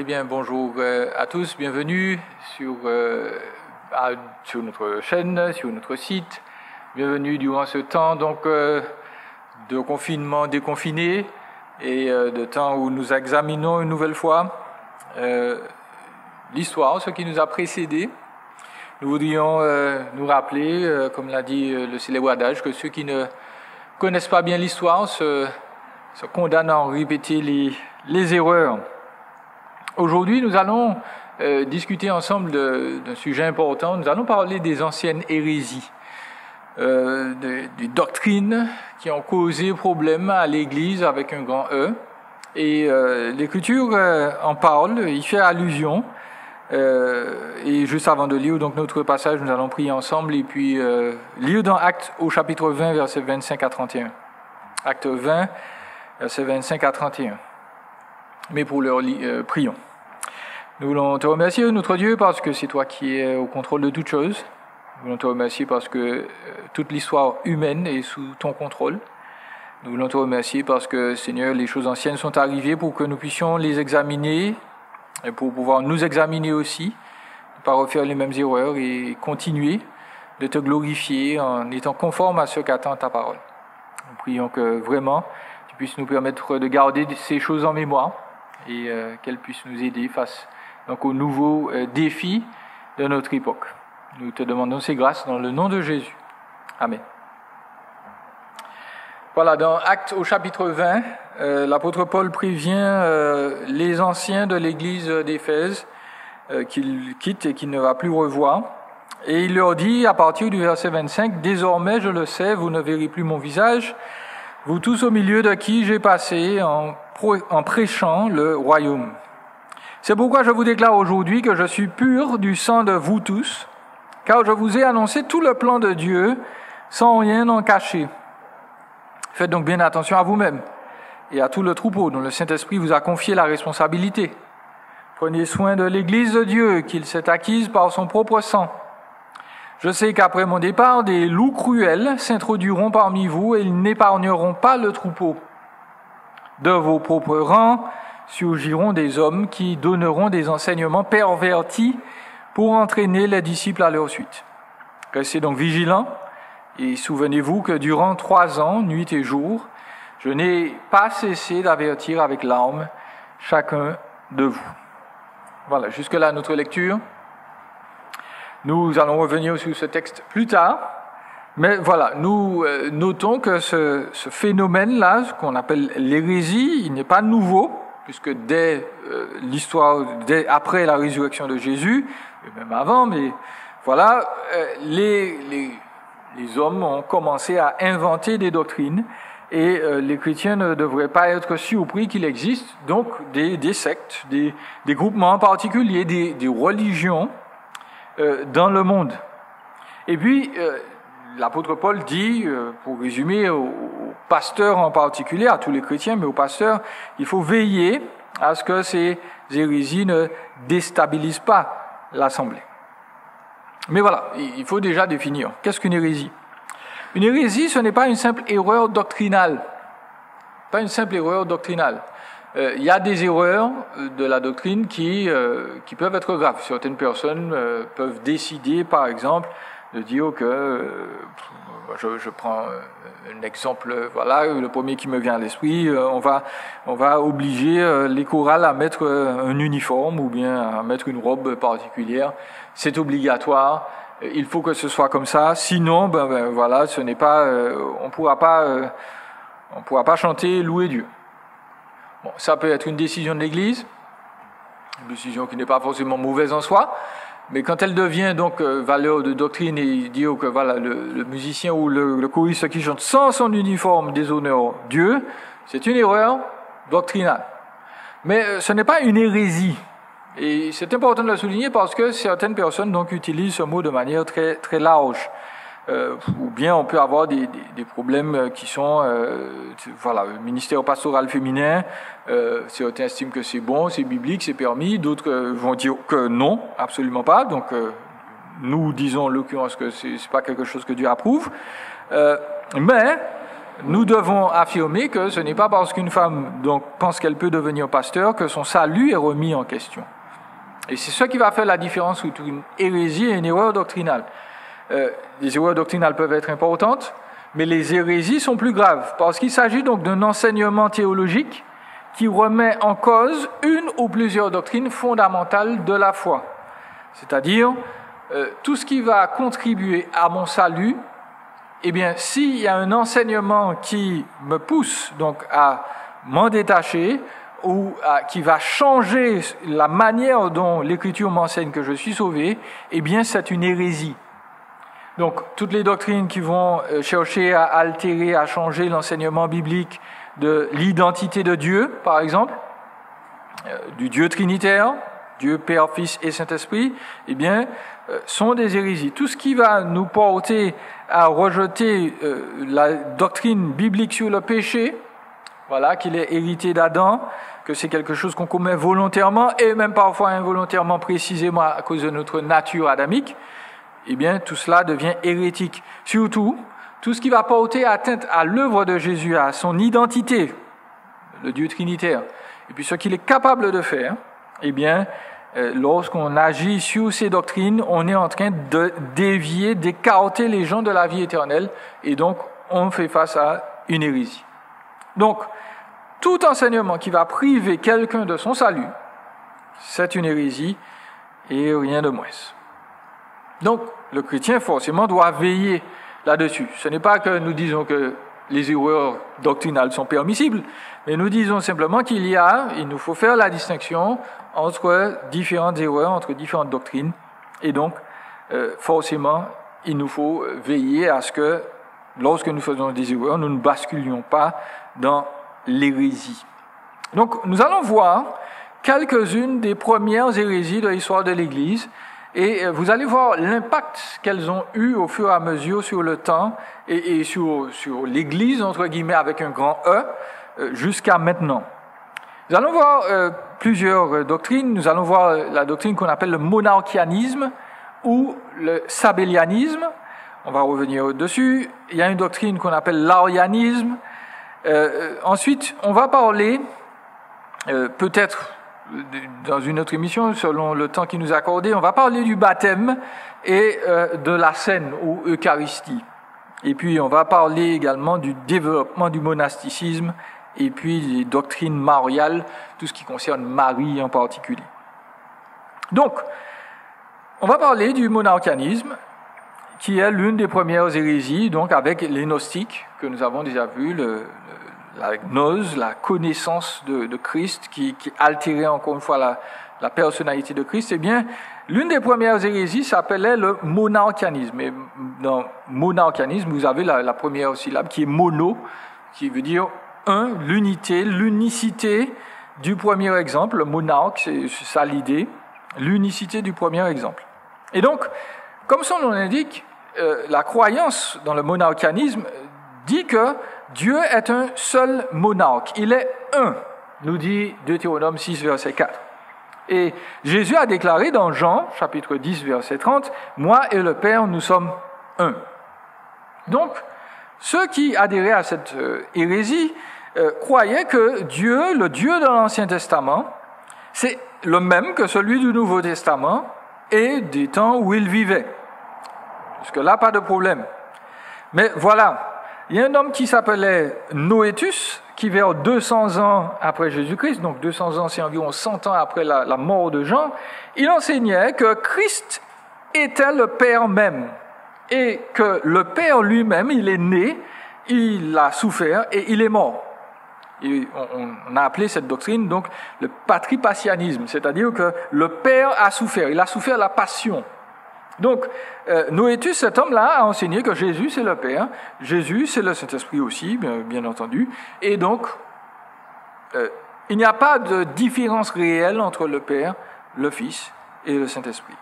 bien, bonjour à tous, bienvenue sur notre chaîne, sur notre site. Bienvenue durant ce temps donc de confinement déconfiné et de temps où nous examinons une nouvelle fois l'histoire, ce qui nous a précédé. Nous voudrions nous rappeler, comme l'a dit le célèbre adage, que ceux qui ne connaissent pas bien l'histoire se condamnent à en répéter les erreurs. Aujourd'hui, nous allons discuter ensemble d'un sujet important. Nous allons parler des anciennes hérésies, des doctrines qui ont causé problème à l'Église avec un grand E. Et l'Écriture en parle, il fait allusion. Et juste avant de lire donc notre passage, nous allons prier ensemble et puis lire dans Actes au chapitre 20, versets 25 à 31. Acte 20, versets 25 à 31. Mais pour l'heure, prions. Nous voulons te remercier, notre Dieu, parce que c'est toi qui es au contrôle de toutes choses. Nous voulons te remercier parce que toute l'histoire humaine est sous ton contrôle. Nous voulons te remercier parce que, Seigneur, les choses anciennes sont arrivées pour que nous puissions les examiner et pour pouvoir nous examiner aussi, ne pas refaire les mêmes erreurs et continuer de te glorifier en étant conforme à ce qu'attend ta parole. Nous prions que vraiment tu puisses nous permettre de garder ces choses en mémoire et qu'elles puissent nous aider face donc aux nouveaux défis de notre époque. Nous te demandons ces grâces dans le nom de Jésus. Amen. Voilà, dans Actes au chapitre 20, l'apôtre Paul prévient les anciens de l'église d'Éphèse qu'il quitte et qu'il ne va plus revoir. Et il leur dit, à partir du verset 25, « Désormais, je le sais, vous ne verrez plus mon visage, vous tous au milieu de qui j'ai passé en prêchant le royaume. C'est pourquoi je vous déclare aujourd'hui que je suis pur du sang de vous tous, car je vous ai annoncé tout le plan de Dieu sans rien en cacher. Faites donc bien attention à vous-même et à tout le troupeau dont le Saint-Esprit vous a confié la responsabilité. Prenez soin de l'Église de Dieu qu'il s'est acquise par son propre sang. Je sais qu'après mon départ, des loups cruels s'introduiront parmi vous et ils n'épargneront pas le troupeau. De vos propres rangs surgiront des hommes qui donneront des enseignements pervertis pour entraîner les disciples à leur suite. Restez donc vigilants et souvenez-vous que durant 3 ans, nuit et jour, je n'ai pas cessé d'avertir avec larmes chacun de vous. » Voilà, jusque-là notre lecture. Nous allons revenir sur ce texte plus tard, mais voilà, nous notons que ce phénomène-là, ce qu'on appelle l'hérésie, il n'est pas nouveau, puisque dès après la résurrection de Jésus, et même avant, mais voilà, les hommes ont commencé à inventer des doctrines, et les chrétiens ne devraient pas être surpris qu'il existe donc des sectes, des groupements particuliers, des religions dans le monde. Et puis, l'apôtre Paul dit, pour résumer, aux pasteurs en particulier, à tous les chrétiens, mais aux pasteurs, il faut veiller à ce que ces hérésies ne déstabilisent pas l'assemblée. Mais voilà, il faut déjà définir. Qu'est-ce qu'une hérésie ? Une hérésie, ce n'est pas une simple erreur doctrinale. Pas une simple erreur doctrinale. Il y a des erreurs de la doctrine qui peuvent être graves. Certaines personnes peuvent décider, par exemple, de dire que, je prends un exemple, voilà, le premier qui me vient à l'esprit, on va obliger les chorales à mettre un uniforme ou bien à mettre une robe particulière. C'est obligatoire, il faut que ce soit comme ça, sinon, voilà, ce n'est pas, on pourra pas chanter, louer Dieu. Bon, ça peut être une décision de l'Église, une décision qui n'est pas forcément mauvaise en soi, mais quand elle devient donc valeur de doctrine et dire que voilà le musicien ou le choriste qui chante sans son uniforme déshonore Dieu, c'est une erreur doctrinale. Mais ce n'est pas une hérésie. Et c'est important de le souligner parce que certaines personnes donc utilisent ce mot de manière très très large. Ou bien on peut avoir des problèmes qui sont voilà, le ministère pastoral féminin, certains estiment que c'est bon, c'est biblique, c'est permis, d'autres vont dire que non, absolument pas. Donc nous disons en l'occurrence que c'est pas quelque chose que Dieu approuve. Mais nous devons affirmer que ce n'est pas parce qu'une femme donc pense qu'elle peut devenir pasteur que son salut est remis en question. Et c'est ce qui va faire la différence entre une hérésie et une erreur doctrinale. Les erreurs doctrinales peuvent être importantes, mais les hérésies sont plus graves, parce qu'il s'agit donc d'un enseignement théologique qui remet en cause une ou plusieurs doctrines fondamentales de la foi. C'est-à-dire, tout ce qui va contribuer à mon salut, eh bien, s'il y a un enseignement qui me pousse donc à m'en détacher, ou qui va changer la manière dont l'Écriture m'enseigne que je suis sauvé, eh bien, c'est une hérésie. Donc, toutes les doctrines qui vont chercher à altérer, à changer l'enseignement biblique de l'identité de Dieu, par exemple, du Dieu trinitaire, Dieu Père, Fils et Saint-Esprit, eh bien, sont des hérésies. Tout ce qui va nous porter à rejeter la doctrine biblique sur le péché, voilà, qu'il est hérité d'Adam, que c'est quelque chose qu'on commet volontairement et même parfois involontairement, précisément à cause de notre nature adamique, eh bien, tout cela devient hérétique. Surtout, tout ce qui va porter atteinte à l'œuvre de Jésus, à son identité, le Dieu trinitaire, et puis ce qu'il est capable de faire, eh bien, lorsqu'on agit sur ces doctrines, on est en train de dévier, d'écarter les gens de la vie éternelle, et donc on fait face à une hérésie. Donc, tout enseignement qui va priver quelqu'un de son salut, c'est une hérésie et rien de moins. Donc, le chrétien, forcément, doit veiller là-dessus. Ce n'est pas que nous disons que les erreurs doctrinales sont permissibles, mais nous disons simplement il nous faut faire la distinction entre différentes erreurs, entre différentes doctrines, et donc, forcément, il nous faut veiller à ce que, lorsque nous faisons des erreurs, nous ne basculions pas dans l'hérésie. Donc, nous allons voir quelques-unes des premières hérésies de l'histoire de l'Église, et vous allez voir l'impact qu'elles ont eu au fur et à mesure sur le temps et sur l'Église, entre guillemets, avec un grand E, jusqu'à maintenant. Nous allons voir plusieurs doctrines. Nous allons voir la doctrine qu'on appelle le monarchianisme ou le sabellianisme. On va revenir dessus. Il y a une doctrine qu'on appelle l'arianisme. Ensuite, on va parler, peut-être dans une autre émission, selon le temps qui nous est accordé, on va parler du baptême et de la scène ou Eucharistie. Et puis, on va parler également du développement du monasticisme et puis des doctrines mariales, tout ce qui concerne Marie en particulier. Donc, on va parler du monarchianisme, qui est l'une des premières hérésies, donc avec les gnostiques, que nous avons déjà vu, la gnose, la connaissance de Christ, qui altérait encore une fois la personnalité de Christ. Eh bien, l'une des premières hérésies s'appelait le monarchianisme. Et dans monarchianisme, vous avez la première syllabe qui est mono, qui veut dire un, l'unité, l'unicité du premier exemple. Le monarque, c'est ça l'idée, l'unicité du premier exemple. Et donc, comme son nom l'indique, la croyance dans le monarchianisme dit que Dieu est un seul monarque. Il est un, nous dit Deutéronome 6, verset 4. Et Jésus a déclaré dans Jean, chapitre 10, verset 30, « Moi et le Père, nous sommes un ». Donc, ceux qui adhéraient à cette hérésie croyaient que Dieu, le Dieu de l'Ancien Testament, c'est le même que celui du Nouveau Testament et des temps où il vivait. Jusque-là, pas de problème. Mais voilà, il y a un homme qui s'appelait Noétus, qui vers 200 ans après Jésus-Christ, donc 200 ans, c'est environ 100 ans après la mort de Jean, il enseignait que Christ était le Père même, et que le Père lui-même, il est né, il a souffert et il est mort. Et on a appelé cette doctrine donc le patripassianisme, c'est-à-dire que le Père a souffert, il a souffert la passion. Donc, Noétus, cet homme-là, a enseigné que Jésus, c'est le Père, Jésus, c'est le Saint-Esprit aussi, bien entendu, et donc, il n'y a pas de différence réelle entre le Père, le Fils et le Saint-Esprit.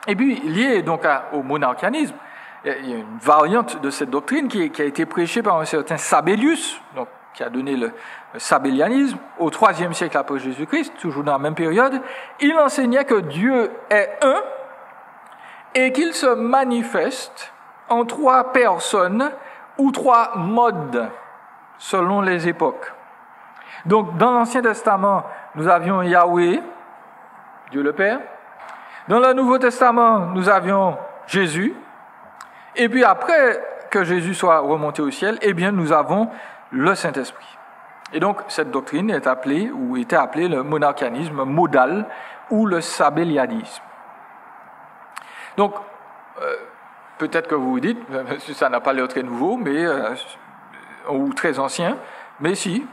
Et puis, lié donc au monarchianisme, il y a une variante de cette doctrine qui a été prêchée par un certain Sabellius, donc, qui a donné le sabellianisme au IIIe siècle après Jésus-Christ, toujours dans la même période. Il enseignait que Dieu est un, et qu'il se manifeste en trois personnes ou 3 modes selon les époques. Donc, dans l'Ancien Testament, nous avions Yahweh, Dieu le Père. Dans le Nouveau Testament, nous avions Jésus. Et puis après que Jésus soit remonté au ciel, eh bien, nous avons le Saint-Esprit. Et donc, cette doctrine est appelée, ou était appelée le monarchianisme modal ou le sabellianisme. Donc, peut-être que vous vous dites, ça n'a pas l'air très nouveau, ou très ancien, mais si,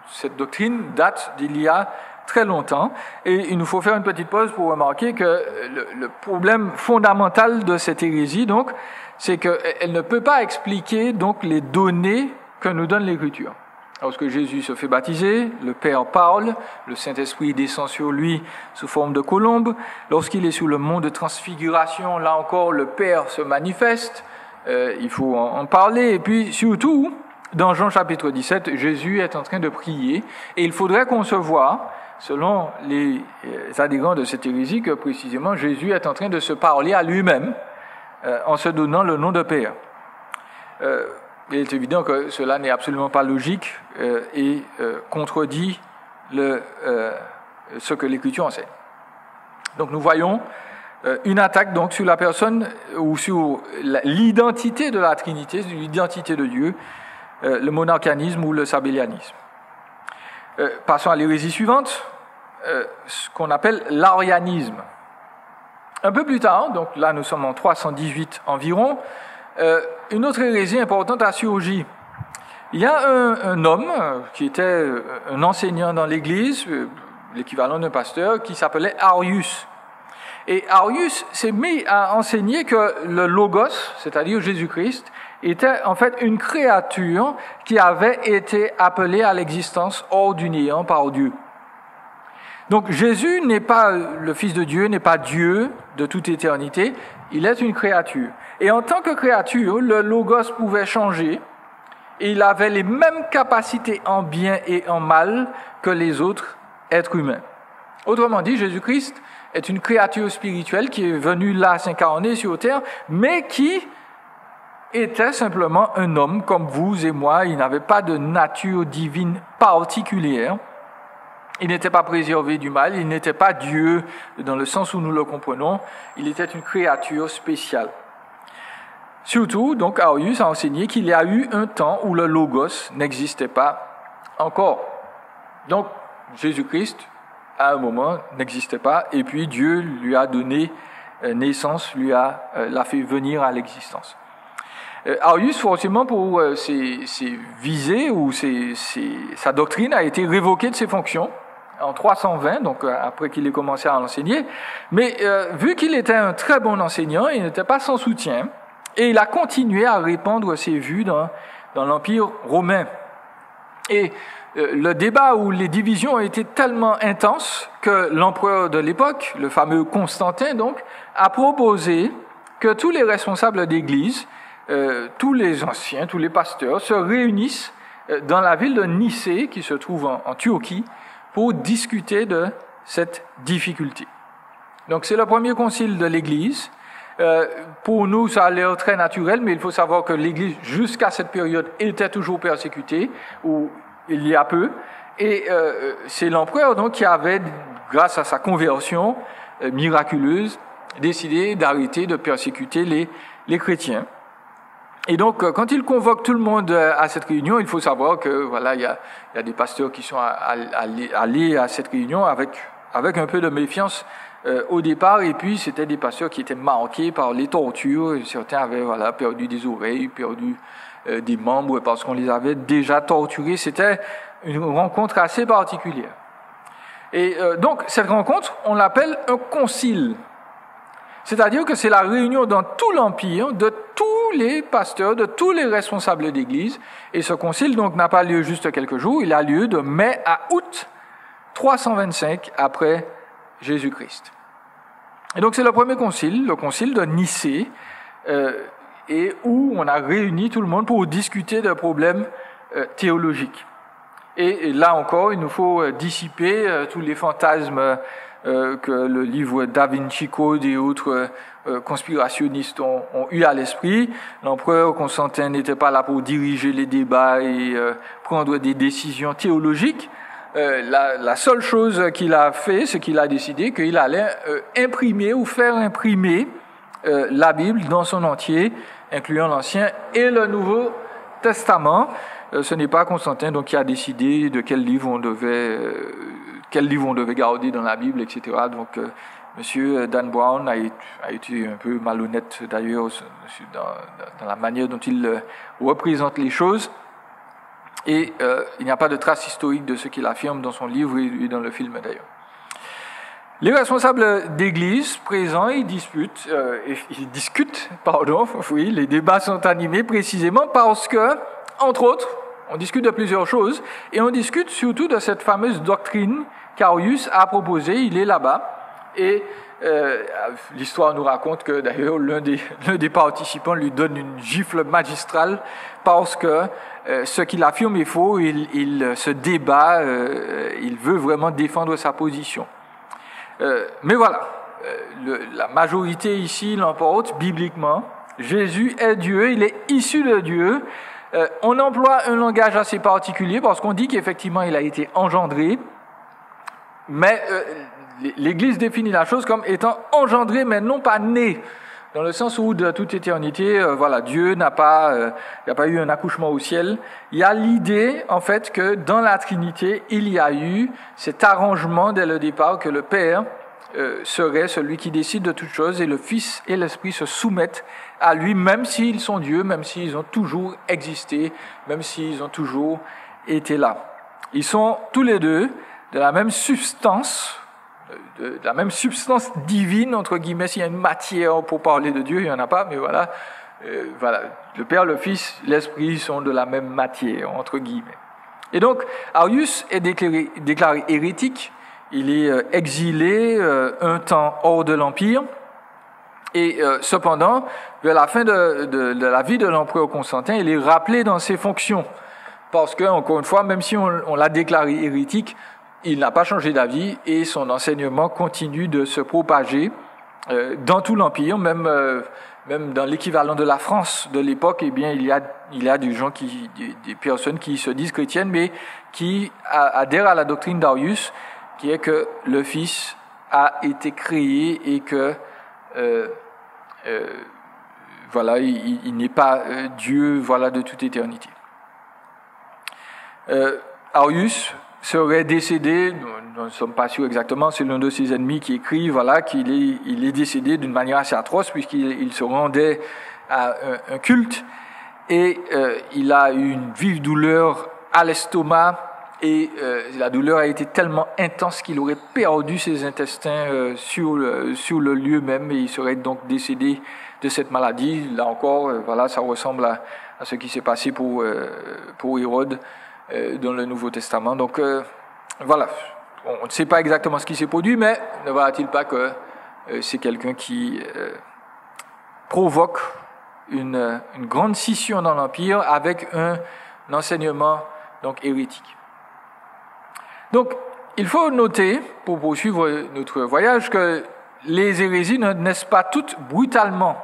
cette doctrine date d'il y a très longtemps, et il nous faut faire une petite pause pour remarquer que le problème fondamental de cette hérésie, donc, c'est qu'elle ne peut pas expliquer donc les données que nous donne l'Écriture. Lorsque Jésus se fait baptiser, le Père parle, le Saint-Esprit descend sur lui sous forme de colombe. Lorsqu'il est sous le mont de transfiguration, là encore, le Père se manifeste. Il faut en parler. Et puis, surtout, dans Jean chapitre 17, Jésus est en train de prier. Et il faudrait concevoir, selon les adhérents de cette hérésie, que précisément Jésus est en train de se parler à lui-même en se donnant le nom de Père. Il est évident que cela n'est absolument pas logique et contredit ce que l'Écriture enseigne. Donc nous voyons une attaque donc sur la personne ou sur l'identité de la Trinité, l'identité de Dieu, le monarchianisme ou le sabellianisme. Passons à l'hérésie suivante, ce qu'on appelle l'arianisme. Un peu plus tard, donc là nous sommes en 318 environ, une autre hérésie importante a surgi. Il y a un homme qui était un enseignant dans l'Église, l'équivalent d'un pasteur, qui s'appelait Arius. Et Arius s'est mis à enseigner que le Logos, c'est-à-dire Jésus-Christ, était en fait une créature qui avait été appelée à l'existence hors du néant par Dieu. Donc Jésus n'est pas le Fils de Dieu, n'est pas Dieu de toute éternité, il est une créature. Et en tant que créature, le Logos pouvait changer et il avait les mêmes capacités en bien et en mal que les autres êtres humains. Autrement dit, Jésus-Christ est une créature spirituelle qui est venue là s'incarner sur terre, mais qui était simplement un homme comme vous et moi. Il n'avait pas de nature divine particulière. Il n'était pas préservé du mal, il n'était pas Dieu dans le sens où nous le comprenons, il était une créature spéciale. Surtout, donc, Arius a enseigné qu'il y a eu un temps où le Logos n'existait pas encore. Donc, Jésus-Christ, à un moment, n'existait pas, et puis Dieu lui a donné naissance, l'a fait venir à l'existence. Arius, forcément, pour ses visées ou sa doctrine, a été révoquée de ses fonctions en 320, donc après qu'il ait commencé à enseigner. Mais vu qu'il était un très bon enseignant, il n'était pas sans soutien, et il a continué à répandre ses vues dans l'Empire romain. Et le débat ou les divisions ont été tellement intenses que l'empereur de l'époque, le fameux Constantin, donc, a proposé que tous les responsables d'Église, tous les anciens, tous les pasteurs, se réunissent dans la ville de Nicée, qui se trouve en Turquie, pour discuter de cette difficulté. Donc c'est le premier concile de l'Église. Pour nous, ça a l'air très naturel, mais il faut savoir que l'Église, jusqu'à cette période, était toujours persécutée, ou il y a peu. Et c'est l'empereur donc qui avait, grâce à sa conversion miraculeuse, décidé d'arrêter de persécuter les chrétiens. Et donc, quand il convoque tout le monde à cette réunion, il faut savoir que voilà, il y a des pasteurs qui sont allés à cette réunion avec un peu de méfiance au départ, et puis c'était des pasteurs qui étaient marqués par les tortures. Certains avaient perdu des oreilles, perdu des membres parce qu'on les avait déjà torturés. C'était une rencontre assez particulière. Et donc, cette rencontre, on l'appelle un concile. C'est-à-dire que c'est la réunion dans tout l'Empire de tous les pasteurs, de tous les responsables d'Église. Et ce concile donc n'a pas lieu juste quelques jours, il a lieu de mai à août 325 après Jésus-Christ. Et donc c'est le premier concile, le concile de Nicée, et où on a réuni tout le monde pour discuter de problèmes théologiques. Et là encore, il nous faut dissiper tous les fantasmes que le livre Da Vinci Code et autres conspirationnistes ont eu à l'esprit. L'empereur Constantin n'était pas là pour diriger les débats et prendre des décisions théologiques. La seule chose qu'il a fait, c'est qu'il a décidé qu'il allait imprimer ou faire imprimer la Bible dans son entier, incluant l'Ancien et le Nouveau Testament. Ce n'est pas Constantin donc qui a décidé de quel livre on devait garder dans la Bible, etc. Donc, Monsieur Dan Brown a été un peu malhonnête d'ailleurs dans la manière dont il représente les choses. Et il n'y a pas de trace historique de ce qu'il affirme dans son livre et dans le film d'ailleurs. Les responsables d'église présents, ils discutent, oui, les débats sont animés précisément parce que, entre autres, on discute de plusieurs choses, et on discute surtout de cette fameuse doctrine qu'Arius a proposée. Il est là-bas, et l'histoire nous raconte que d'ailleurs l'un des participants lui donne une gifle magistrale parce que ce qu'il affirme est faux. Il se débat, il veut vraiment défendre sa position. Mais voilà, la majorité ici l'emporte bibliquement. Jésus est Dieu, il est issu de Dieu. On emploie un langage assez particulier parce qu'on dit qu'effectivement il a été engendré, mais l'Église définit la chose comme étant engendré, mais non pas né, dans le sens où de toute éternité, Dieu n'a pas eu un accouchement au ciel. Il y a l'idée, en fait, que dans la Trinité, il y a eu cet arrangement dès le départ que le Père serait celui qui décide de toutes choses et le Fils et l'Esprit se soumettent à lui, même s'ils sont Dieu, même s'ils ont toujours existé, même s'ils ont toujours été là. Ils sont tous les deux de la même substance, de la même substance divine, entre guillemets. S'il y a une matière pour parler de Dieu, il n'y en a pas, mais voilà. Le Père, le Fils, l'Esprit sont de la même matière, entre guillemets. Et donc, Arius est déclaré hérétique. Il est exilé un temps hors de l'Empire. Et cependant, vers la fin de la vie de l'empereur Constantin, il est rappelé dans ses fonctions. Parce que, encore une fois, même si on l'a déclaré hérétique, il n'a pas changé d'avis et son enseignement continue de se propager dans tout l'Empire, même dans l'équivalent de la France de l'époque. Eh bien, il y a des gens des personnes qui se disent chrétiennes, mais qui adhèrent à la doctrine d'Arius, qui est que le Fils a été créé et que il n'est pas Dieu, de toute éternité. Arius serait décédé, nous ne sommes pas sûrs exactement, c'est l'un de ses ennemis qui écrit qu'il est décédé d'une manière assez atroce puisqu'il se rendait à un culte et il a eu une vive douleur à l'estomac et la douleur a été tellement intense qu'il aurait perdu ses intestins sur le lieu même et il serait donc décédé de cette maladie. Là encore, ça ressemble à ce qui s'est passé pour Hérode dans le Nouveau Testament. Donc on ne sait pas exactement ce qui s'est produit, mais ne voilà-t-il pas que c'est quelqu'un qui provoque une grande scission dans l'Empire avec un enseignement donc hérétique. Donc, il faut noter, pour poursuivre notre voyage, que les hérésies ne naissent pas toutes brutalement.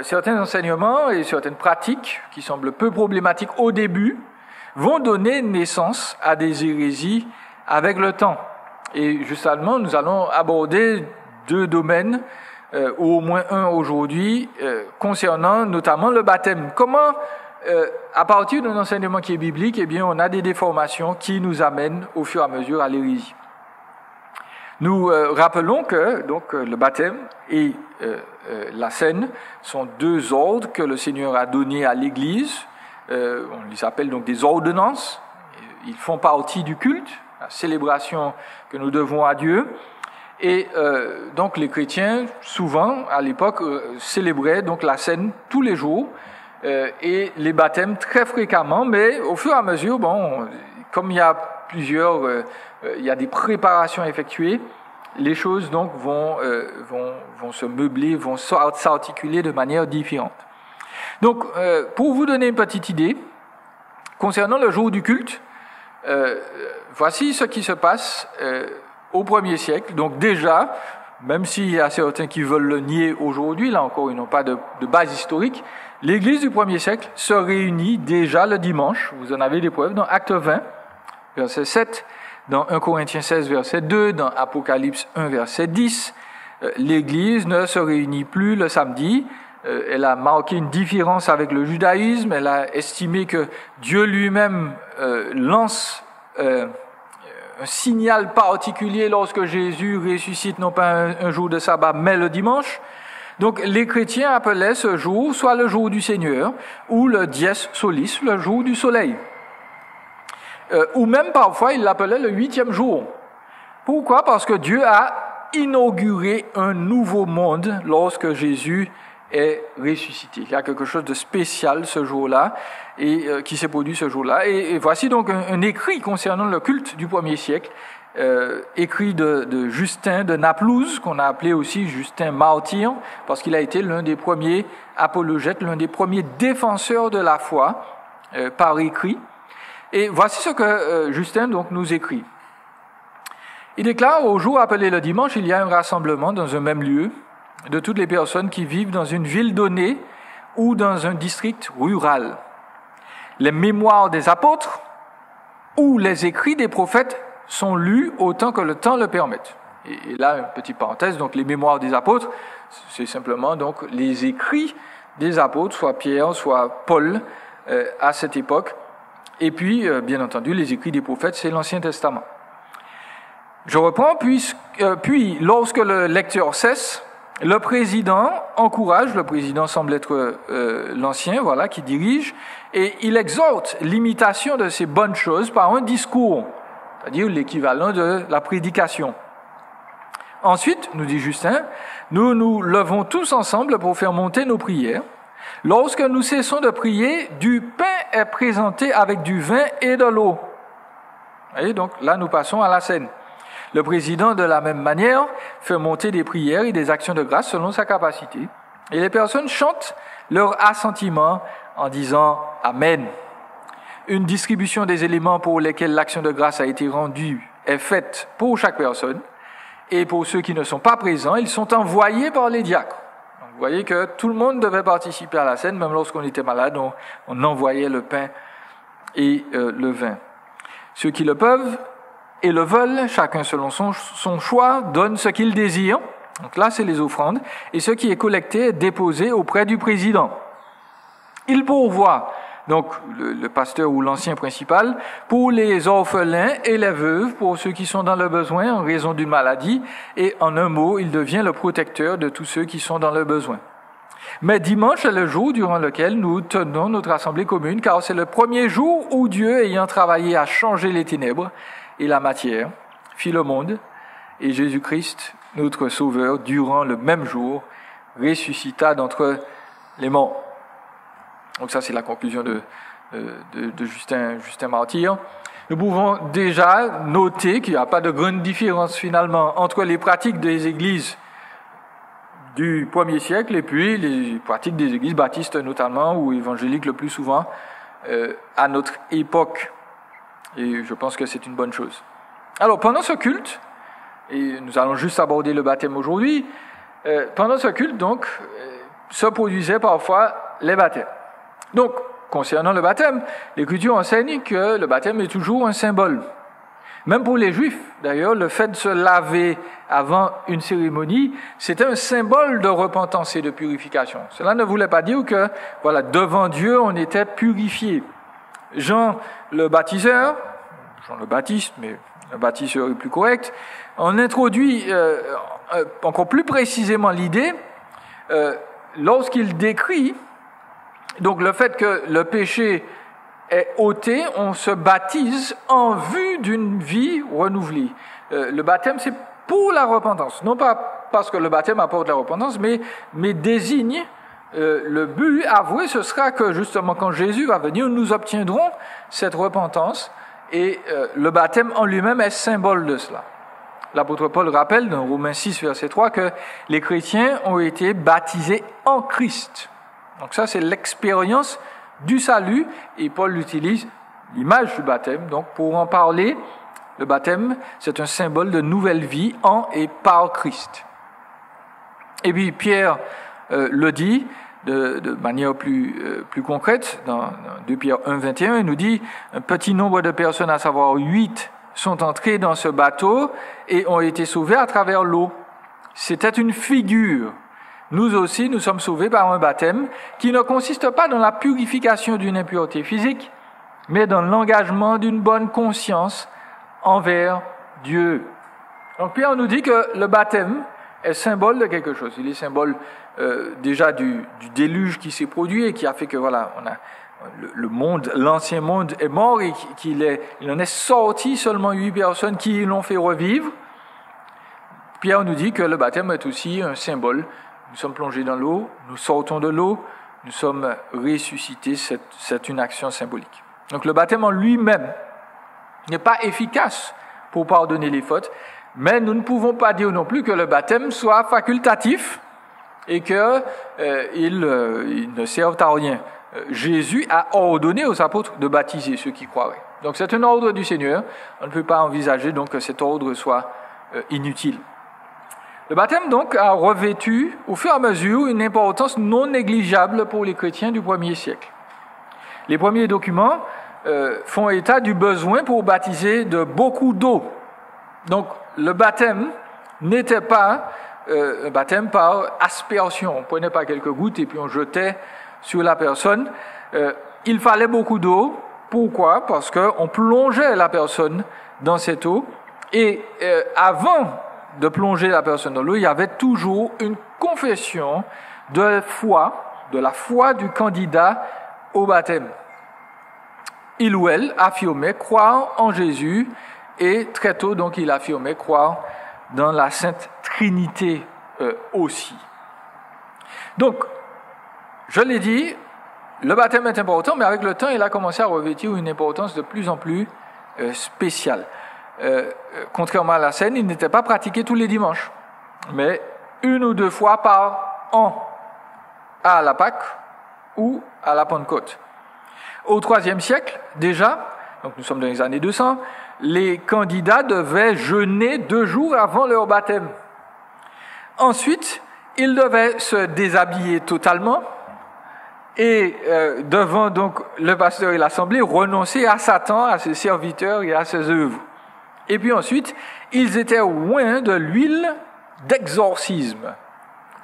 Certains enseignements et certaines pratiques, qui semblent peu problématiques au début, vont donner naissance à des hérésies avec le temps. Et justement, nous allons aborder 2 domaines, ou au moins un aujourd'hui, concernant notamment le baptême. Comment, à partir d'un enseignement qui est biblique, eh bien, on a des déformations qui nous amènent au fur et à mesure à l'hérésie. Nous rappelons que donc, le baptême et la scène sont 2 ordres que le Seigneur a donnés à l'Église. On les appelle donc des ordonnances. Ils font partie du culte, la célébration que nous devons à Dieu. Et donc les chrétiens, souvent, à l'époque, célébraient donc la scène tous les jours et les baptêmes très fréquemment, mais au fur et à mesure, comme il y a il y a des préparations effectuées, les choses donc vont se meubler, vont s'articuler de manière différente. Donc, pour vous donner une petite idée, concernant le jour du culte, voici ce qui se passe au 1er siècle. Donc déjà, même s'il y a certains qui veulent le nier aujourd'hui, là encore, ils n'ont pas de base historique, l'Église du 1er siècle se réunit déjà le dimanche. Vous en avez des preuves dans Actes 20, verset 7, dans 1 Corinthiens 16, verset 2, dans Apocalypse 1, verset 10. L'Église ne se réunit plus le samedi. Elle a marqué une différence avec le judaïsme. Elle a estimé que Dieu lui-même lance un signal particulier lorsque Jésus ressuscite, non pas un jour de sabbat, mais le dimanche. Donc les chrétiens appelaient ce jour soit le jour du Seigneur, ou le dies solis, le jour du soleil. Ou même parfois, ils l'appelaient le 8e jour. Pourquoi? Parce que Dieu a inauguré un nouveau monde lorsque Jésus est ressuscité. Il y a quelque chose de spécial ce jour-là, et qui s'est produit ce jour-là. Et voici donc un écrit concernant le culte du 1er siècle, écrit de Justin de Naplouse, qu'on a appelé aussi Justin Martyr, parce qu'il a été l'un des premiers apologètes, l'un des premiers défenseurs de la foi par écrit. Et voici ce que Justin donc nous écrit. Il déclare: au jour appelé le dimanche, il y a un rassemblement dans un même lieu de toutes les personnes qui vivent dans une ville donnée ou dans un district rural. Les mémoires des apôtres ou les écrits des prophètes sont lus autant que le temps le permette. Et là, une petite parenthèse, donc les mémoires des apôtres, c'est simplement donc les écrits des apôtres, soit Pierre, soit Paul, à cette époque. Et puis, bien entendu, les écrits des prophètes, c'est l'Ancien Testament. Je reprends, puis lorsque le lecteur cesse, le président encourage, le président semble être l'ancien, voilà, qui dirige, et il exhorte l'imitation de ces bonnes choses par un discours, c'est-à-dire l'équivalent de la prédication. Ensuite, nous dit Justin, nous nous levons tous ensemble pour faire monter nos prières. Lorsque nous cessons de prier, du pain est présenté avec du vin et de l'eau. Vous voyez, donc là, nous passons à la scène. Le président, de la même manière, fait monter des prières et des actions de grâce selon sa capacité. Et les personnes chantent leur assentiment en disant « Amen ». Une distribution des éléments pour lesquels l'action de grâce a été rendue est faite pour chaque personne. Et pour ceux qui ne sont pas présents, ils sont envoyés par les diacres. Donc, vous voyez que tout le monde devait participer à la scène, même lorsqu'on était malade, on envoyait le pain et le vin. Ceux qui le peuvent et le veulent, chacun selon son choix, donne ce qu'il désire. Donc là, c'est les offrandes. Et ce qui est collecté est déposé auprès du président. Il pourvoit, donc le pasteur ou l'ancien principal, pour les orphelins et les veuves, pour ceux qui sont dans le besoin en raison d'une maladie. Et en un mot, il devient le protecteur de tous ceux qui sont dans le besoin. Mais dimanche est le jour durant lequel nous tenons notre assemblée commune, car c'est le premier jour où Dieu, ayant travaillé à changer les ténèbres et la matière, fit le monde, et Jésus-Christ, notre Sauveur, durant le même jour, ressuscita d'entre les morts. Donc ça, c'est la conclusion de Justin Martyr. Nous pouvons déjà noter qu'il n'y a pas de grande différence finalement entre les pratiques des églises du 1er siècle et puis les pratiques des églises baptistes notamment, ou évangéliques le plus souvent, à notre époque. Et je pense que c'est une bonne chose. Alors, pendant ce culte, et nous allons juste aborder le baptême aujourd'hui, pendant ce culte, donc, se produisaient parfois les baptêmes. Donc, concernant le baptême, l'Écriture enseigne que le baptême est toujours un symbole. Même pour les Juifs, d'ailleurs, le fait de se laver avant une cérémonie, c'était un symbole de repentance et de purification. Cela ne voulait pas dire que, voilà, devant Dieu, on était purifié. Jean le baptiseur, Jean le Baptiste, mais le baptiseur est plus correct, on introduit encore plus précisément l'idée lorsqu'il décrit donc le fait que le péché est ôté, on se baptise en vue d'une vie renouvelée. Le baptême, c'est pour la repentance, non pas parce que le baptême apporte la repentance, mais désigne le but avoué, ce sera que justement quand Jésus va venir, nous obtiendrons cette repentance et le baptême en lui-même est symbole de cela. L'apôtre Paul rappelle dans Romains 6, verset 3 que les chrétiens ont été baptisés en Christ. Donc ça, c'est l'expérience du salut et Paul utilise l'image du baptême donc pour en parler Le baptême, c'est un symbole de nouvelle vie en et par Christ. Et puis Pierre le dit de manière plus concrète, dans 2 Pierre 1, 21, il nous dit « Un petit nombre de personnes, à savoir 8, sont entrées dans ce bateau et ont été sauvées à travers l'eau. C'était une figure. Nous aussi, nous sommes sauvés par un baptême qui ne consiste pas dans la purification d'une impureté physique, mais dans l'engagement d'une bonne conscience envers Dieu. » Donc Pierre nous dit que le baptême est symbole de quelque chose. Il est symbole déjà du déluge qui s'est produit et qui a fait que voilà, on a le monde, l'ancien monde est mort et il en est sorti seulement 8 personnes qui l'ont fait revivre. Pierre nous dit que le baptême est aussi un symbole. Nous sommes plongés dans l'eau, nous sortons de l'eau, nous sommes ressuscités, c'est une action symbolique. Donc le baptême en lui-même n'est pas efficace pour pardonner les fautes, mais nous ne pouvons pas dire non plus que le baptême soit facultatif et qu'il ne serve à rien. Jésus a ordonné aux apôtres de baptiser ceux qui croiraient. Donc c'est un ordre du Seigneur. On ne peut pas envisager donc que cet ordre soit inutile. Le baptême donc a revêtu au fur et à mesure une importance non négligeable pour les chrétiens du 1er siècle. Les premiers documents font état du besoin pour baptiser de beaucoup d'eau. Donc le baptême n'était pas un baptême par aspersion. On ne prenait pas quelques gouttes et puis on jetait sur la personne. Il fallait beaucoup d'eau. Pourquoi? Parce qu'on plongeait la personne dans cette eau. Et avant de plonger la personne dans l'eau, il y avait toujours une confession de foi, de la foi du candidat au baptême. Il ou elle affirmait croire en Jésus et très tôt, donc, il affirmait croire dans la Sainte Trinité aussi. Donc, je l'ai dit, le baptême est important, mais avec le temps, il a commencé à revêtir une importance de plus en plus spéciale. Contrairement à la scène, il n'était pas pratiqué tous les dimanches, mais 1 ou 2 fois par an, à la Pâque ou à la Pentecôte. Au IIIe siècle, déjà, donc nous sommes dans les années 200, les candidats devaient jeûner 2 jours avant leur baptême. Ensuite, ils devaient se déshabiller totalement et devant donc le pasteur et l'assemblée, renoncer à Satan, à ses serviteurs et à ses œuvres. Et puis ensuite, ils étaient oints de l'huile d'exorcisme.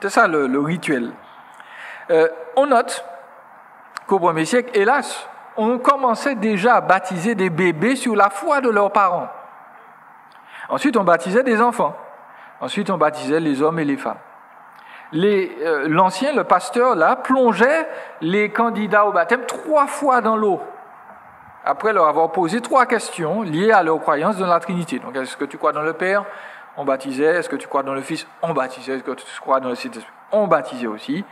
C'est ça le rituel. On note qu'au 1er siècle, hélas, on commençait déjà à baptiser des bébés sur la foi de leurs parents. Ensuite, on baptisait des enfants. Ensuite, on baptisait les hommes et les femmes. L'ancien, le pasteur, là, plongeait les candidats au baptême 3 fois dans l'eau, après leur avoir posé 3 questions liées à leur croyance dans la Trinité. Donc, est-ce que tu crois dans le Père? On baptisait. Est-ce que tu crois dans le Fils? On baptisait. Est-ce que tu crois dans le Saint-Esprit? On baptisait aussi.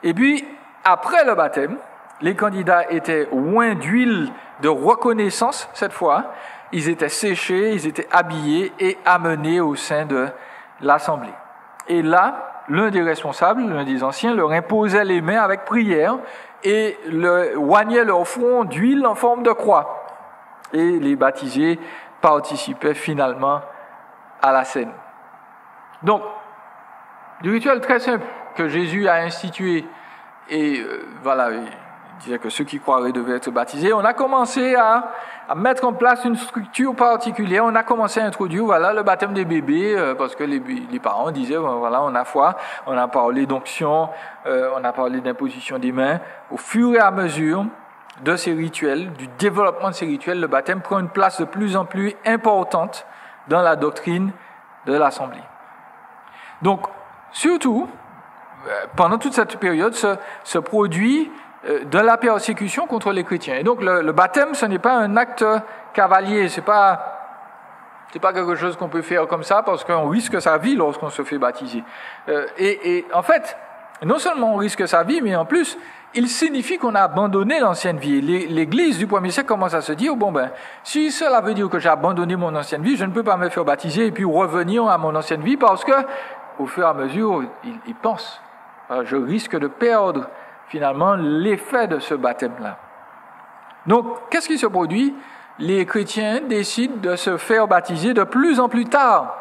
Et puis, après le baptême, les candidats étaient oints d'huile de reconnaissance, cette fois. Ils étaient séchés, ils étaient habillés et amenés au sein de l'assemblée. Et là, l'un des responsables, l'un des anciens, leur imposait les mains avec prière et oignait leur front d'huile en forme de croix. Et les baptisés participaient finalement à la scène. Donc, du rituel très simple que Jésus a institué, et voilà, il disait que ceux qui croiraient devaient être baptisés, on a commencé à mettre en place une structure particulière, on a commencé à introduire le baptême des bébés, parce que les parents disaient, voilà, on a foi, on a parlé d'onction, on a parlé d'imposition des mains. Au fur et à mesure de ces rituels, du développement de ces rituels, le baptême prend une place de plus en plus importante dans la doctrine de l'Assemblée. Donc, surtout, pendant toute cette période, se produit de la persécution contre les chrétiens. Et donc le baptême, ce n'est pas un acte cavalier, c'est pas quelque chose qu'on peut faire comme ça parce qu'on risque sa vie lorsqu'on se fait baptiser. Et en fait, non seulement on risque sa vie, mais en plus, il signifie qu'on a abandonné l'ancienne vie. L'Église du 1er siècle commence à se dire, si cela veut dire que j'ai abandonné mon ancienne vie, je ne peux pas me faire baptiser et puis revenir à mon ancienne vie parce que, au fur et à mesure, il pense, je risque de perdre finalement l'effet de ce baptême-là. Donc, qu'est-ce qui se produit? les chrétiens décident de se faire baptiser de plus en plus tard,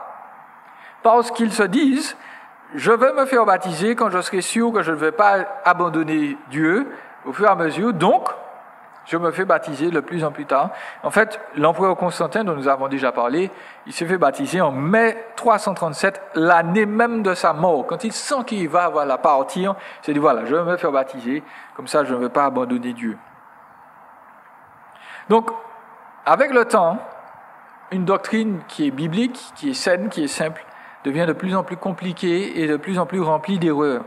parce qu'ils se disent, je vais me faire baptiser quand je serai sûr que je ne vais pas abandonner Dieu au fur et à mesure, donc je me fais baptiser de plus en plus tard. En fait, l'empereur Constantin, dont nous avons déjà parlé, il s'est fait baptiser en mai 337, l'année même de sa mort. Quand il sent qu'il va partir, il s'est dit, voilà, je vais me faire baptiser, comme ça je ne vais pas abandonner Dieu. Donc, avec le temps, une doctrine qui est biblique, qui est saine, qui est simple, devient de plus en plus compliquée et de plus en plus remplie d'erreurs.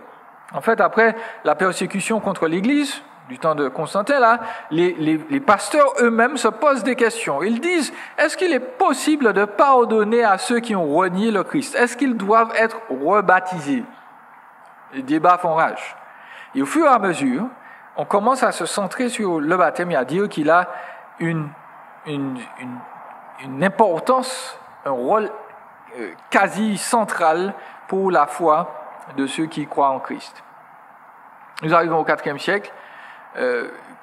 En fait, après la persécution contre l'Église, du temps de Constantin, là, les pasteurs eux-mêmes se posent des questions. Ils disent, est-ce qu'il est possible de pardonner à ceux qui ont renié le Christ? Est-ce qu'ils doivent être rebaptisés? Les débats font rage. Et au fur et à mesure, on commence à se centrer sur le baptême et à dire qu'il a une importance, un rôle quasi central pour la foi de ceux qui croient en Christ. Nous arrivons au IVe siècle,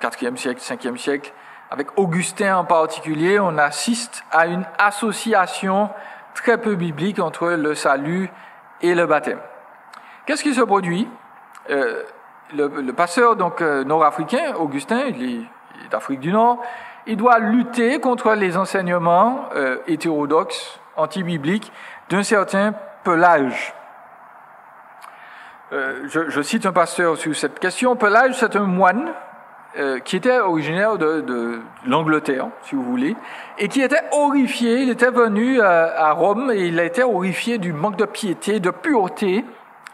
4e siècle, 5e siècle, avec Augustin en particulier, on assiste à une association très peu biblique entre le salut et le baptême. Qu'est-ce qui se produit? Le pasteur nord-africain, Augustin, il est d'Afrique du Nord, il doit lutter contre les enseignements hétérodoxes, anti-bibliques, d'un certain Pelage. Je cite un pasteur sur cette question. Pelage, c'est un moine qui était originaire de l'Angleterre, si vous voulez, et qui était horrifié. Il était venu à Rome et il a été horrifié du manque de piété, de pureté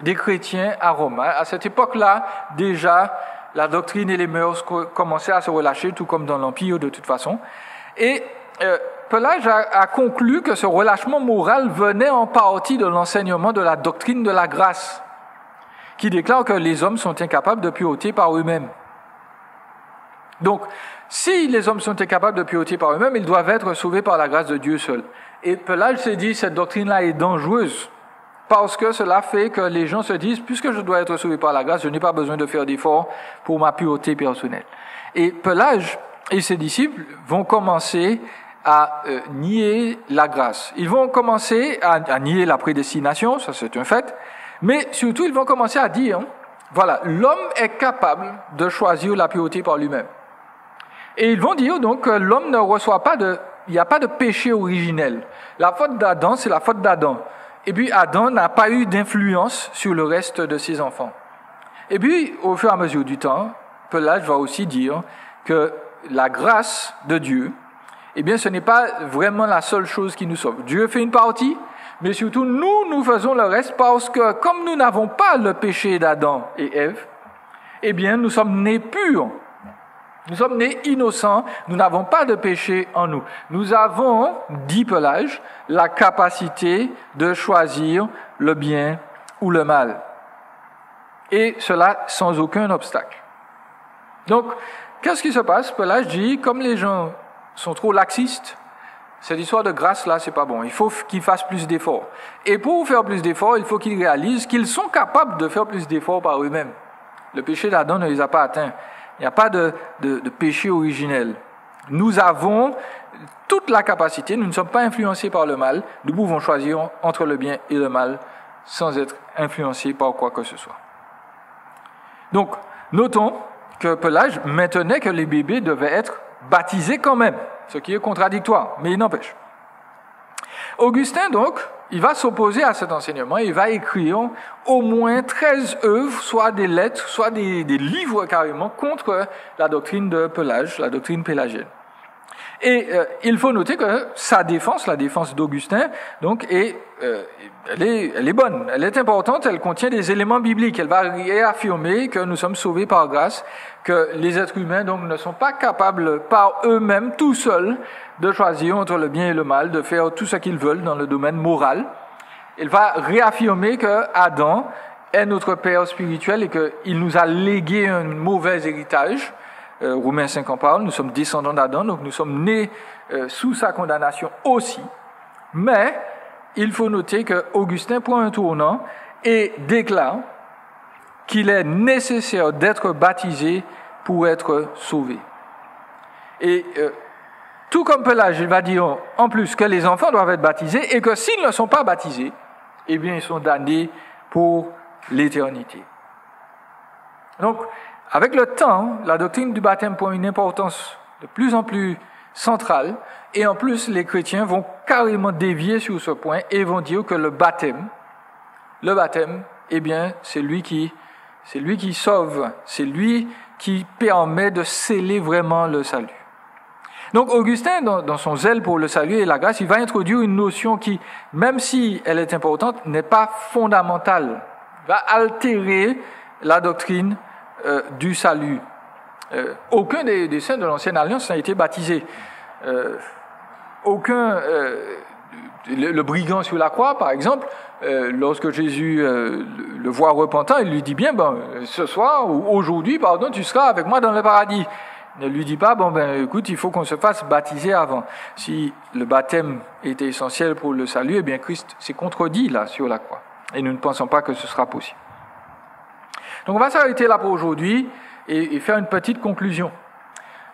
des chrétiens à Rome. À cette époque-là, déjà, la doctrine et les mœurs commençaient à se relâcher, tout comme dans l'Empire de toute façon. Et Pelage a conclu que ce relâchement moral venait en partie de l'enseignement de la doctrine de la grâce, qui déclare que les hommes sont incapables de pureté par eux-mêmes. Donc, si les hommes sont incapables de pureté par eux-mêmes, ils doivent être sauvés par la grâce de Dieu seul. Et Pelage s'est dit, cette doctrine-là est dangereuse, parce que cela fait que les gens se disent, puisque je dois être sauvé par la grâce, je n'ai pas besoin de faire d'efforts pour ma pureté personnelle. Et Pelage et ses disciples vont commencer à nier la grâce. Ils vont commencer à nier la prédestination, ça c'est un fait, mais surtout ils vont commencer à dire, voilà, l'homme est capable de choisir la pureté par lui-même. Et ils vont dire donc que l'homme ne reçoit pas il n'y a pas de péché originel. La faute d'Adam, c'est la faute d'Adam. Et puis Adam n'a pas eu d'influence sur le reste de ses enfants. Et puis, au fur et à mesure du temps, Pelage va aussi dire que la grâce de Dieu, eh bien, ce n'est pas vraiment la seule chose qui nous sauve. Dieu fait une partie, mais surtout nous faisons le reste parce que comme nous n'avons pas le péché d'Adam et Ève, eh bien, nous sommes nés purs. Nous sommes nés innocents, nous n'avons pas de péché en nous. Nous avons, dit Pelage, la capacité de choisir le bien ou le mal. Et cela sans aucun obstacle. Donc, qu'est-ce qui se passe? Pelage dit, comme les gens sont trop laxistes, cette histoire de grâce-là, c'est pas bon. Il faut qu'ils fassent plus d'efforts. Et pour faire plus d'efforts, il faut qu'ils réalisent qu'ils sont capables de faire plus d'efforts par eux-mêmes. Le péché d'Adam ne les a pas atteints. Il n'y a pas de péché originel. Nous avons toute la capacité, nous ne sommes pas influencés par le mal, nous pouvons choisir entre le bien et le mal sans être influencés par quoi que ce soit. Donc, notons que Pelage maintenait que les bébés devaient être baptisés quand même, ce qui est contradictoire, mais il n'empêche. Augustin, donc, il va s'opposer à cet enseignement et il va écrire au moins 13 œuvres, soit des lettres, soit des livres carrément, contre la doctrine de Pelage, la doctrine pélagienne. Et il faut noter que sa défense, la défense d'Augustin, donc, elle est bonne, elle est importante, elle contient des éléments bibliques. Elle va réaffirmer que nous sommes sauvés par grâce, que les êtres humains donc ne sont pas capables par eux-mêmes, tout seuls, de choisir entre le bien et le mal, de faire tout ce qu'ils veulent dans le domaine moral. Il va réaffirmer que Adam est notre père spirituel et qu'il nous a légué un mauvais héritage. Romains 5 en parle, nous sommes descendants d'Adam, donc nous sommes nés sous sa condamnation aussi. Mais il faut noter que Augustin prend un tournant et déclare qu'il est nécessaire d'être baptisé pour être sauvé. Et Tout comme Pelage, il va dire en plus que les enfants doivent être baptisés et que s'ils ne sont pas baptisés, eh bien, ils sont damnés pour l'éternité. Donc, avec le temps, la doctrine du baptême prend une importance de plus en plus centrale, et en plus, les chrétiens vont carrément dévier sur ce point et vont dire que le baptême, eh bien, c'est lui qui sauve, c'est lui qui permet de sceller vraiment le salut. Donc, Augustin, dans son zèle pour le salut et la grâce, il va introduire une notion qui, même si elle est importante, n'est pas fondamentale, va altérer la doctrine du salut. Aucun des saints de l'Ancienne Alliance n'a été baptisé. Le brigand sur la croix, par exemple, lorsque Jésus le voit repentant, il lui dit bien, ce soir ou aujourd'hui, tu seras avec moi dans le paradis. Ne lui dit pas, écoute, il faut qu'on se fasse baptiser avant. Si le baptême était essentiel pour le salut, eh bien Christ s'est contredit là sur la croix. Et nous ne pensons pas que ce sera possible. Donc on va s'arrêter là pour aujourd'hui et faire une petite conclusion.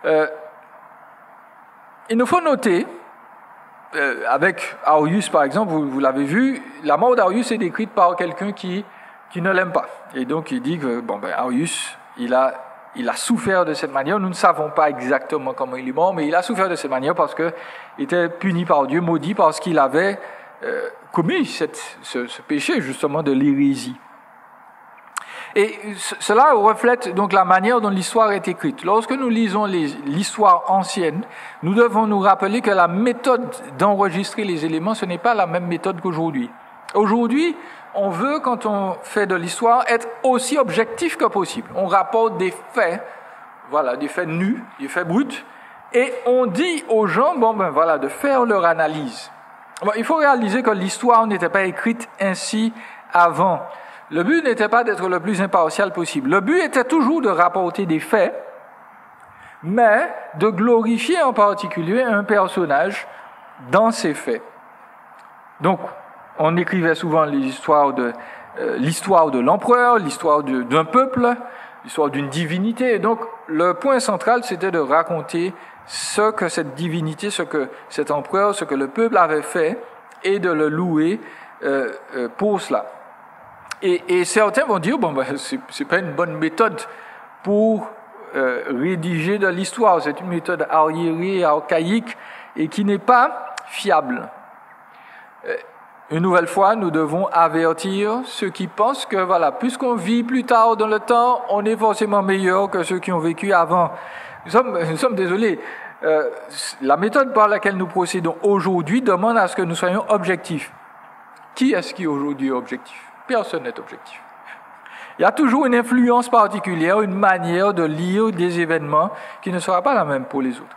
Il nous faut noter, avec Arius par exemple, vous l'avez vu, la mort d'Arius est décrite par quelqu'un qui ne l'aime pas. Et donc il dit que Arius, il a souffert de cette manière. Nous ne savons pas exactement comment il est mort, mais il a souffert de cette manière parce qu'il était puni par Dieu, maudit parce qu'il avait commis ce péché justement de l'hérésie. Et cela reflète donc la manière dont l'histoire est écrite. Lorsque nous lisons l'histoire ancienne, nous devons nous rappeler que la méthode d'enregistrer les éléments, ce n'est pas la même méthode qu'aujourd'hui. Aujourd'hui, on veut, quand on fait de l'histoire, être aussi objectif que possible. On rapporte des faits, des faits nus, des faits bruts, et on dit aux gens, de faire leur analyse. Il faut réaliser que l'histoire n'était pas écrite ainsi avant. Le but n'était pas d'être le plus impartial possible. Le but était toujours de rapporter des faits, mais de glorifier en particulier un personnage dans ces faits. Donc, on écrivait souvent l'histoire de l'empereur, l'histoire d'un peuple, l'histoire d'une divinité. Et donc, le point central, c'était de raconter ce que cette divinité, ce que cet empereur, ce que le peuple avait fait, et de le louer pour cela. Et certains vont dire, c'est pas une bonne méthode pour rédiger de l'histoire. C'est une méthode arriérée, archaïque, et qui n'est pas fiable. Une nouvelle fois, nous devons avertir ceux qui pensent que, puisqu'on vit plus tard dans le temps, on est forcément meilleur que ceux qui ont vécu avant. Nous sommes désolés. La méthode par laquelle nous procédons aujourd'hui demande à ce que nous soyons objectifs. Qui est-ce qui aujourd'hui est objectif? Personne n'est objectif. Il y a toujours une influence particulière, une manière de lire des événements qui ne sera pas la même pour les autres.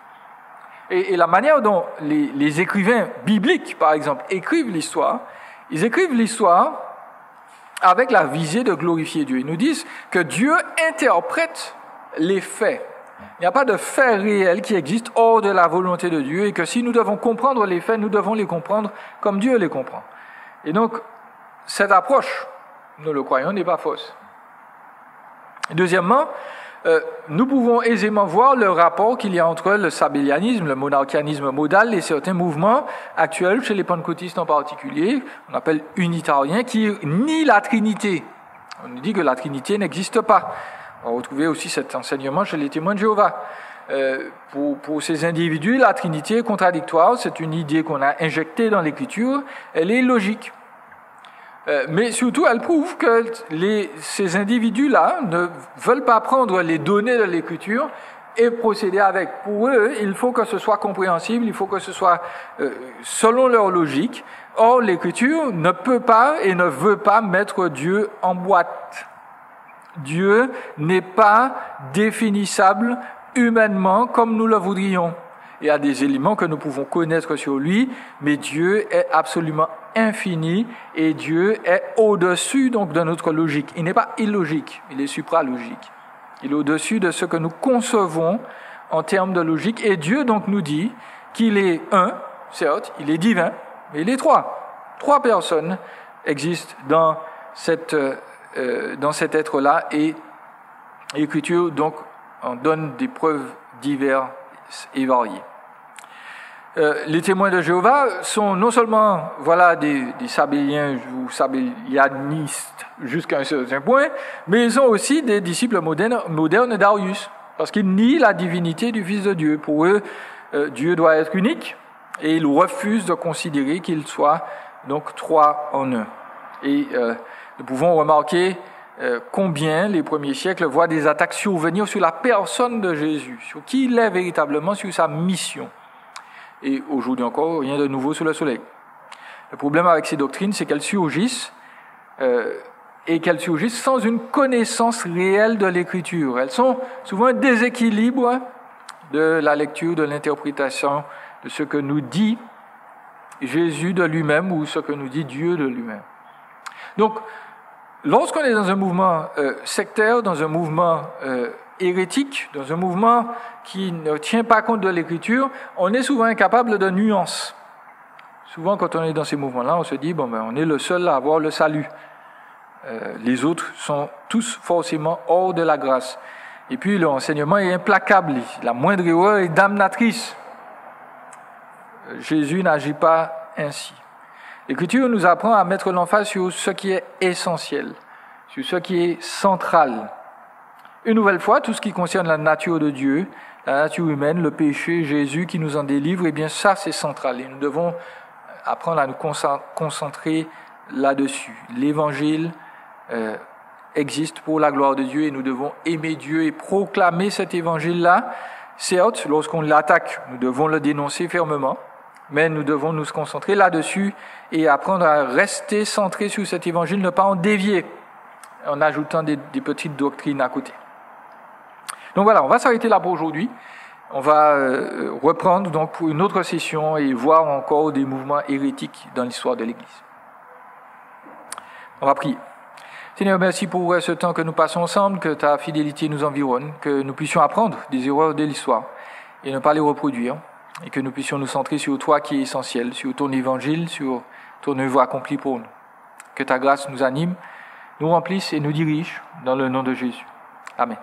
Et la manière dont les écrivains bibliques, par exemple, écrivent l'histoire, ils écrivent l'histoire avec la visée de glorifier Dieu. Ils nous disent que Dieu interprète les faits. Il n'y a pas de faits réels qui existent hors de la volonté de Dieu et que si nous devons comprendre les faits, nous devons les comprendre comme Dieu les comprend. Et donc, cette approche, nous le croyons, n'est pas fausse. Deuxièmement, nous pouvons aisément voir le rapport qu'il y a entre le sabellianisme, le monarchianisme modal et certains mouvements actuels, chez les pentecôtistes en particulier, on appelle unitariens, qui nient la Trinité. On nous dit que la Trinité n'existe pas. On va retrouver aussi cet enseignement chez les témoins de Jéhovah. Pour ces individus, la Trinité est contradictoire, c'est une idée qu'on a injectée dans l'Écriture, elle est logique. Mais surtout, elle prouve que ces individus-là ne veulent pas prendre les données de l'Écriture et procéder avec. Pour eux, il faut que ce soit compréhensible, il faut que ce soit selon leur logique. Or, l'Écriture ne peut pas et ne veut pas mettre Dieu en boîte. Dieu n'est pas définissable humainement comme nous le voudrions. Il y a des éléments que nous pouvons connaître sur lui, mais Dieu est absolument infini et Dieu est au-dessus donc de notre logique. Il n'est pas illogique, il est supralogique. Il est au-dessus de ce que nous concevons en termes de logique. Et Dieu donc nous dit qu'il est un, certes, il est divin, mais il est trois. Trois personnes existent dans cet être-là et l'Écriture donc en donne des preuves diverses et variées. les témoins de Jéhovah sont non seulement des sabéliens ou sabélianistes jusqu'à un certain point, mais ils sont aussi des disciples modernes d'Arius, parce qu'ils nient la divinité du Fils de Dieu. Pour eux, Dieu doit être unique, et ils refusent de considérer qu'il soit donc trois en un. Et nous pouvons remarquer combien les premiers siècles voient des attaques survenir sur la personne de Jésus, sur qui il est véritablement, sur sa mission. Et aujourd'hui encore, rien de nouveau sous le soleil. Le problème avec ces doctrines, c'est qu'elles surgissent, et qu'elles surgissent sans une connaissance réelle de l'Écriture. Elles sont souvent un déséquilibre de la lecture, de l'interprétation de ce que nous dit Jésus de lui-même ou ce que nous dit Dieu de lui-même. Donc, lorsqu'on est dans un mouvement sectaire, dans un mouvement hérétique, dans un mouvement qui ne tient pas compte de l'Écriture, on est souvent incapable de nuances. Souvent, quand on est dans ces mouvements-là, on se dit, on est le seul à avoir le salut. Les autres sont tous forcément hors de la grâce. Et puis, l'enseignement est implacable. La moindre erreur est damnatrice. Jésus n'agit pas ainsi. L'Écriture nous apprend à mettre l'emphase sur ce qui est essentiel, sur ce qui est central. Une nouvelle fois, tout ce qui concerne la nature de Dieu, la nature humaine, le péché, Jésus qui nous en délivre, eh bien ça c'est central. Et nous devons apprendre à nous concentrer là-dessus. L'Évangile existe pour la gloire de Dieu et nous devons aimer Dieu et proclamer cet Évangile-là. Certes, lorsqu'on l'attaque, nous devons le dénoncer fermement, mais nous devons nous concentrer là-dessus et apprendre à rester centré sur cet Évangile, ne pas en dévier en ajoutant des petites doctrines à côté. Donc voilà, on va s'arrêter là pour aujourd'hui. On va reprendre donc pour une autre session et voir encore des mouvements hérétiques dans l'histoire de l'Église. On va prier. Seigneur, merci pour ce temps que nous passons ensemble, que ta fidélité nous environne, que nous puissions apprendre des erreurs de l'histoire et ne pas les reproduire, et que nous puissions nous centrer sur toi qui est essentiel, sur ton évangile, sur ton œuvre accomplie pour nous. Que ta grâce nous anime, nous remplisse et nous dirige dans le nom de Jésus. Amen.